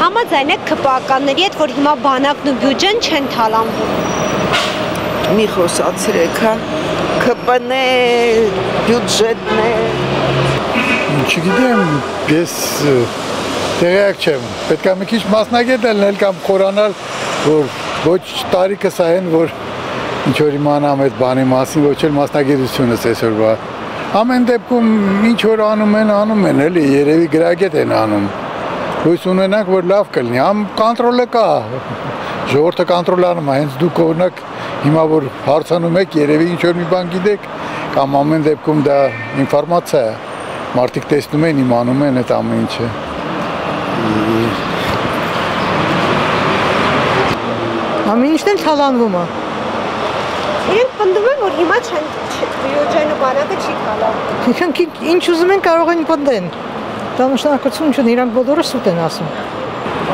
Համաձայն եք ՔՊԱ-ականների հետ, որ հիմա բանակն ու բյուջեն չեն թալանվում։ Մի խոսացրեք, հա։ ՔՊ-ն է, բյուջետն է։ Չգիտեմ, ես տեղյակ չեմ։ Պետք է մի քիչ մասնագետ լինել կամ խորանալ, որ ոչ տարիքս այն, որ ինչ-որ իմանամ այդ բանի մասին, ոչ էլ մասնագիտությունս այսօրվա։ Ամեն դեպքում ինչ որ անում են, էլի, երևի գրագետ են անում։ Հույս ունենանք, որ լավ կլինի, կոնտրոլը կա, ժողովուրդը կոնտրոլանում է, հենց դուք օրինակ հիմա որ հարցանում եք, երևի ինչ-որ մի բան գիտեք, կամ ամեն դեպքում դա ինֆորմացիա է, մարդիկ տեսնում են, իմանում են այդ ամեն ինչը։ Ամեն ինչն էլ թալանվում է։ Իրենք պնդում են, որ հիմա բյուջեն ու բանակը չի թալանվում։ Իրանք ինչ ուզում են կարող են պնդեն։ Դա նշանակություն չունի, իրանք բոլորը սուտ են ասում։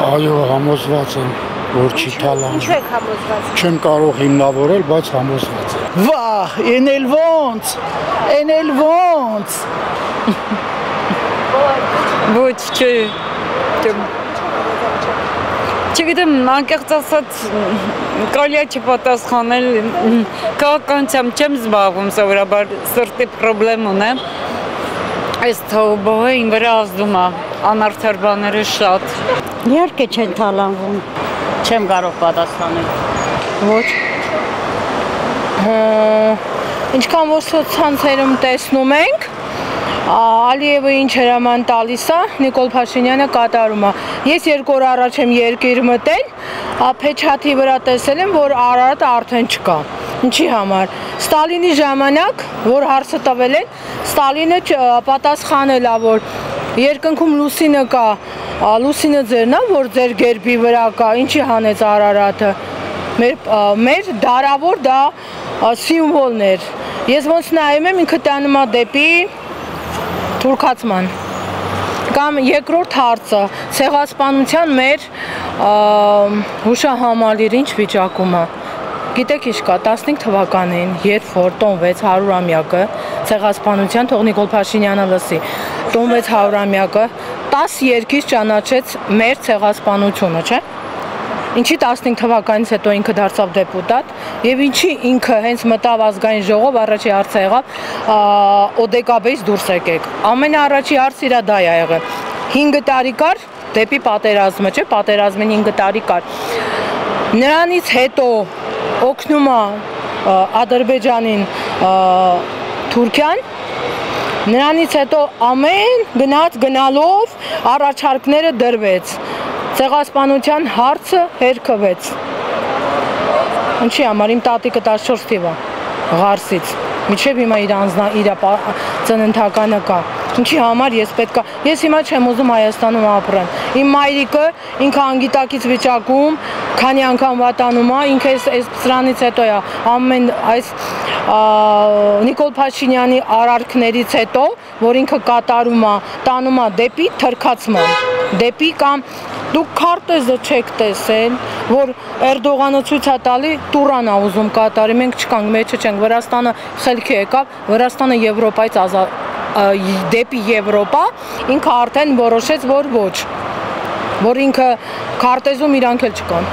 Այո, համոզված եմ, որ չի թալանվում։ Ինչու եք համոզված։ Չեմ կարող հիմնավորել, բայց համոզված եմ։ Վահ, են էլ ոնց։ Ոչ, չգիտեմ, անկեղծ ասած կարելի է չպատասխանել, քաղաքականությամբ չեմ զբաղվում, սովորաբար սրտի պրոբլեմ ունեմ, այս թողբողը իմ վրա ազդում է, անարդար բաները շատ։ Իհարկե չեն թալանվում։ Չեմ կարող պատասխանել։ Ոչ։ Ինչքան որ սոցցանցերում տեսնում ենք, Ալիևը ինչ հրաման տալիս է, Նիկոլ Փաշինյանը կատարում է։ Ես 2 օր առաջ եմ երկիր մտել, փեչաթի վրա տեսել եմ, որ Արարատը արդեն չկա։ Ինչի համար։ Ստալինի ժամանակ, որ հարցը տվել են, Ստալինը պատասխանել է, որ երկնքում լուսինը կա, լուսինը ձերն է, որ ձեր գերբի վրա կա, ինչի հանեց Արարատը։ Մեր դարավոր դա սիմվոլն էր։ Ես ոնց նայում եմ, ինքը տանում է դեպի թուրքացման։ Կամ երկրորդ հարցը, ցեղասպանության մեր հուշահամալիրը ինչ վիճակում է։ Գիտեք ինչ կա, 15 թվականին, երբ որ տոնվեց 100-ամյակը ցեղասպանության, թող Նիկոլ Փաշինյանը լսի, տոնվեց 100-ամյակը, 10 երկիր ճանաչեց մեր ցեղասպանությունը, չէ՞։ Ինչի 15 թվականից հետո ինքը դարձավ դեպուտատ եւ ինչի ինքը հենց մտավ ազգային ժողով, առաջի հարցը եղավ ՕԴԿԲ-ից դուրս եկեք։ Ամենաառաջի հարցը իրա դա է եղել։ 5 տարի կար դեպի պատերազմը, չէ՞, պատերազմին 5 տարի կար։ Նրանից հետո օգնում է Ադրբեջանին Թուրքիան, նրանից հետո ամեն գնալով առաջարկները դրվեց։ Ցեղասպանության հարցը հերքվեց։ Ինչի համար իմ տատիկը 14 թիվ է Ղարսից։ Միջև հիմա իր ծննդականը կա։ Ինչի համար ես պետքա։ Ես հիմա չեմ ուզում Հայաստանում ապրեմ։ Իմ մայրիկը ինքը անգիտակից վիճակում, քանի անգամ վատանում է, ինքը այս սրանից հետո է ամեն այս Նիկոլ Փաշինյանի արարքներից հետո, որ ինքը կատարում է, տանում է դեպի թրքացման, դեպի կամ դուք քարտեզը չեք տեսել, որ Էրդողանը ցույց է տալի տուրան է ուզում կատարի, մենք չկանք, մեջը չենք, Վրաստանը խելքի եկավ, Վրաստանը Եվրոպայից դեպի Եվրոպա, ինքը արդեն որոշեց, որ ոչ, որ ինքը քարտեզում իրանք էլ չկան։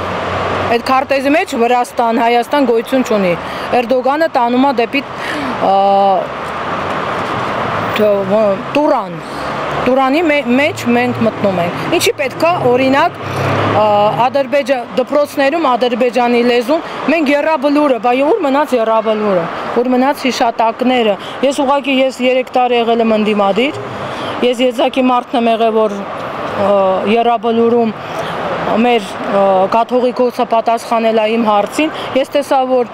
Այդ քարտեզի մեջ Վրաստան, Հայաստան գոյություն չունի։ Էրդողանը տանում է դեպի տուրան։ Տուրանի մեջ մենք մտնում ենք։ Ինչի պետք է օրինակ դպրոցներում Ադրբեջանի լեզուն, մենք եռաբլուրը, բայ ուր մնաց եռաբլուրը, ուր մնաց հիշատակները։ Ես ուղղակի 3 տարի եղել եմ ընդդիմադիր, ես եզակի մարդն եմ եղել, որ եռաբլուրում մեր կաթողիկոսը պատասխանել է իմ հարցին, ես տեսա, որ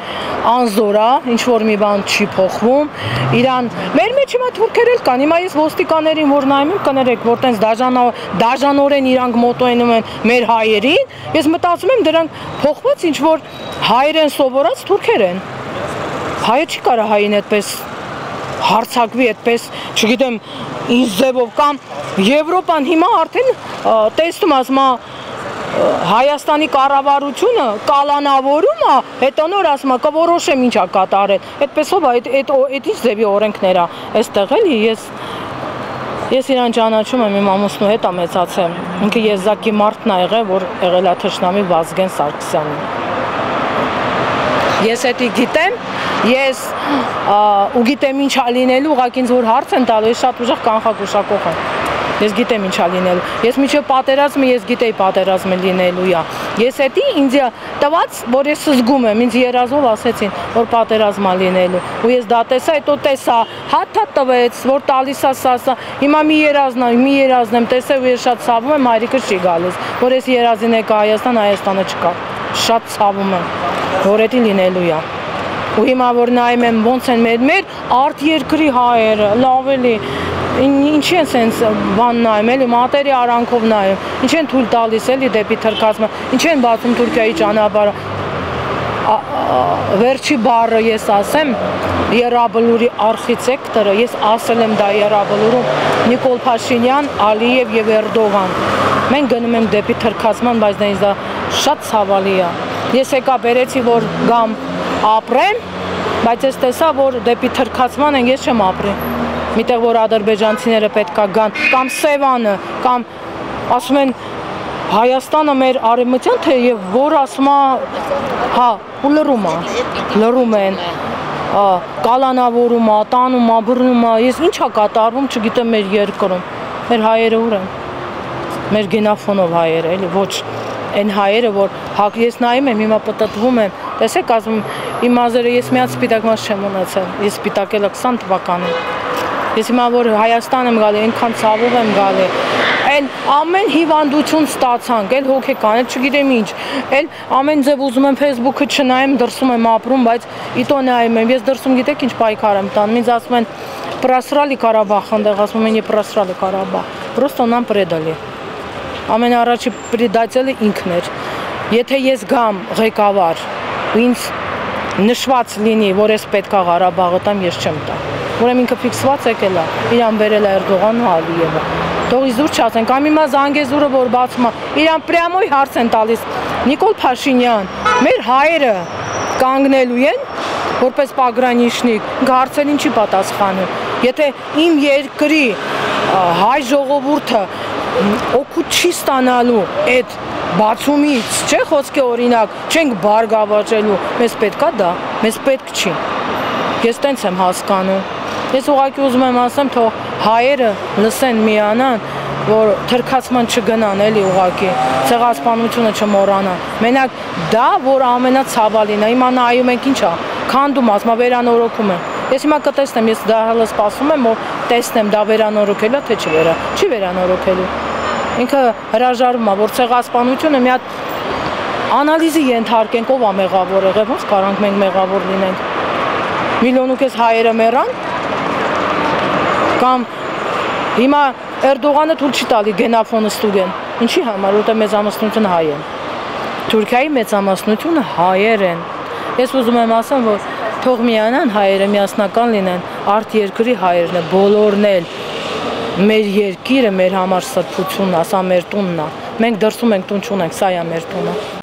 անզոր է, ինչ-որ մի բան չի փոխվում, իրան, մեր մեջ հիմա թուրքեր էլ կան, հիմա ես ոստիկաներին, որ նայում եմ, կներեք, որ տենց դաժանորեն իրանք մոտենում են մեր հայերին, ես մտածում եմ, դրանք փոխված ինչ-որ հայերեն սովորած թուրքեր են, հայը չի կարա հային այդպես հարցակվի, այդպես, չգիտեմ, ինչ ձևով, կամ Եվրոպան հիմա արդեն տեսնում ասում է, Հայաստանի կառավարությունը կալանավորում է, հետո նոր ասում է, կորոշեմ ինչ է կատարել։ Այդպես ով է, այդ ինչ ձևի օրենքներ է, այստեղ էլի ես Ես իրան ճանաչում եմ, իմ ամուսնու հետ եմ մեծացել։ Ինքը եզակի մարդն ա եղել, որ եղել է թշնամի Վազգեն Սարգսյանը։ Ես էդի գիտեմ, ես ու գիտեմ ինչ ա լինելու, ուղղակի ինձ որ հարց են տալու, ես շատ ուժեղ կանխագուշակող եմ։ Ես գիտեմ ինչ ա լինելու։ Ես միջև պատերազմը ես գիտեի պատերազմը լինելու է։ Ես էդի ինձ տված, որ ես զգում եմ, ինձ երազով ասեցին, որ պատերազմ ա լինելու։ Ու ես դա տեսա, հետո տեսա, հաթա տվեց, որ տալիս է սա։ Հիմա մի երազն եմ տեսել ու ես շատ ցավում եմ, մայրիկը չի գալիս, որ ես երազին եկա Հայաստանը չկա։ Շատ ցավում եմ, որ էդի լինելու է։ Ու հիմա որ նայում եմ ոնց են մեր արտերկրի հայերը, լավ էլի ինչի են սենց բան նայում, էլի մատերի արանքով նայում, ինչ են թույլ տալիս էլի դեպի թրքածմը, ինչ են բացում Թուրքիայի ճանապարհը, վերջի բառը ես ասեմ, Եռաբլուրի արխիտեկտորը, ես ասել եմ դա Եռաբլուրում, Նիկոլ Փաշինյան, Ալիև եւ Էրդողան, մենք գնում ենք դեպի թրքածման, բայց դա ինձ դա շատ ցավալի է, ես եկա բերեցի, որ գամ ապրեմ, բայց ես տեսա, որ դեպի թրքածման են, ես չեմ ապրի միտեղ որ ադրբեջանցիները պետքա գան, կամ Սևանը, կամ ասում են Հայաստանը մեր արևմտյան թե եւ որ ասում է, հա, ու լռում են, կալանավորում է, տանում է, բռնում է, ես ինչ է կատարվում, չգիտեմ մեր երկրում, մեր հայերը ուր են, մեր գենաֆոնով հայերը, էլի ոչ, այն հայերը, որ ես նայում եմ, հիմա պտտվում եմ, տեսեք ասում, իմ մազերը ես միած սպիտակ մաս չեմ ունեցել, ես սպիտակել 20 թվականին Ես հիմա որ Հայաստան եմ գալի, այնքան ցավով եմ գալի, այն ամեն հիվանդություն ստացանք, էլ հոգեկան, էլ չգիտեմ ինչ, էլ ամեն ձև ուզում եմ Facebook-ը չնայեմ, դրսում եմ ապրում, բայց իտո նայում եմ, ես դրսում գիտեք ինչ պայքար եմ տանում, ինձ ասում են «Просрали Карабах», այնտեղ ասում են «Не просрали Карабах», просто нам предали։ Ամենաառաջի предателը ինքն էր։ Եթե ես գամ ղեկավար, ու ինձ նշված լինի, որ ես պետքա Ղարաբաղը տամ, ես չեմ տա։ Ուրեմն ինքը ֆիքսված եկել է, իրան բերել է Էրդողանն ու Ալիևը։ Թող իզուր չասեն, կամ հիմա Զանգեզուրը որ բացում է, իրան պրյամոյ հարց են տալիս։ Նիկոլ Փաշինյան, մեր հայերը կանգնելու են, որպես պագրանիշնիկ, հարցերին չի պատասխանում։ Եթե իմ երկրի հայ ժողովուրդը օգուտ չի ստանալու այդ բացումից, չէ՞ խոսքի օրինակ, չենք բարգավաճելու, մեզ պետքա դա, մեզ պետք չի։ Ես տենց եմ հասկանում։ Ես ուղղակի ուզում եմ ասեմ, թող հայերը լսեն միանան, որ թրքածման չգնան, էլի ուղղակի, ցեղասպանությունը չմոռանան։ Մենակ դա, որ ամենացավալին է, հիմա նայում ենք ինչա, քանդում ասма վերանորոգում են։ Ես հիմա կտեսնեմ, ես դա հələ սպասում եմ, որ տեսնեմ դա վերանորոգելա, թե չի վերանորոգելու։ Ինքը հրաժարվում է, որ ցեղասպանությունը մի հատ անալիզի ենթարկենք, ով է մեղավոր եղել, ոնց կարանք մենք մեղավոր լինենք։ Միլիոն ու կես հայերը մեռան, կամ հիմա Էրդողանը թույլ չի տալի գենաֆոնը ստուգեն։ Ինչի համար, որտեղ մեծամասնությունը հայ են։ Թուրքիայի մեծամասնությունը հայեր են։ Ես ուզում եմ ասեմ, որ թող միանան հայերը միասնական լինեն, արտերկրի հայերն է, բոլորն էլ մեր երկիրը մեր համար սրբությունն է, սա մեր տունն է։ Մենք դրսում ենք տուն չունենք, սա է մեր տունը։